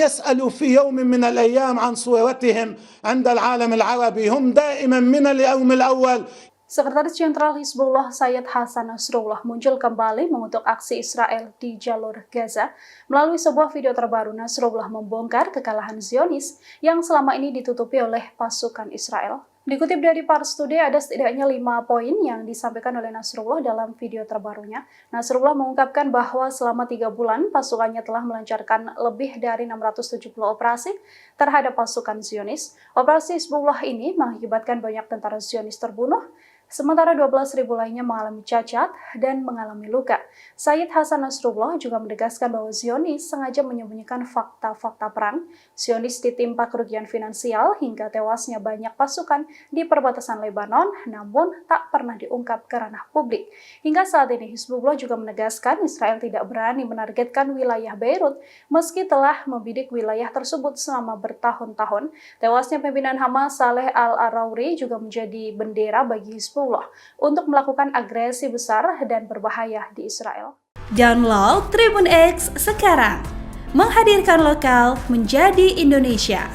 يسألوا في يوم من الأيام عن صورتهم عند العالم العربي هم دائما من اليوم الأول. Sekretaris Jenderal Hizbullah Sayyid Hasan Nasrullah muncul kembali mengutuk aksi Israel di jalur Gaza. Melalui sebuah video terbaru, Nasrullah membongkar kekalahan Zionis yang selama ini ditutupi oleh pasukan Israel. Dikutip dari Pars Today, ada setidaknya 5 poin yang disampaikan oleh Nasrullah dalam video terbarunya. Nasrullah mengungkapkan bahwa selama 3 bulan, pasukannya telah melancarkan lebih dari 670 operasi terhadap pasukan Zionis. Operasi Hizbullah ini mengakibatkan banyak tentara Zionis terbunuh, sementara 12.000 lainnya mengalami cacat dan mengalami luka. Sayyid Hasan Nasrullah juga menegaskan bahwa Zionis sengaja menyembunyikan fakta-fakta perang. Zionis ditimpa kerugian finansial hingga tewasnya banyak pasukan di perbatasan Lebanon, namun tak pernah diungkap ke ranah publik. Hingga saat ini, Hizbullah juga menegaskan Israel tidak berani menargetkan wilayah Beirut meski telah membidik wilayah tersebut selama bertahun-tahun. Tewasnya pimpinan Hamas Saleh Al-Arauri juga menjadi bendera bagi Hizbullah untuk melakukan agresi besar dan berbahaya di Israel. Download Tribun X sekarang, menghadirkan lokal menjadi Indonesia.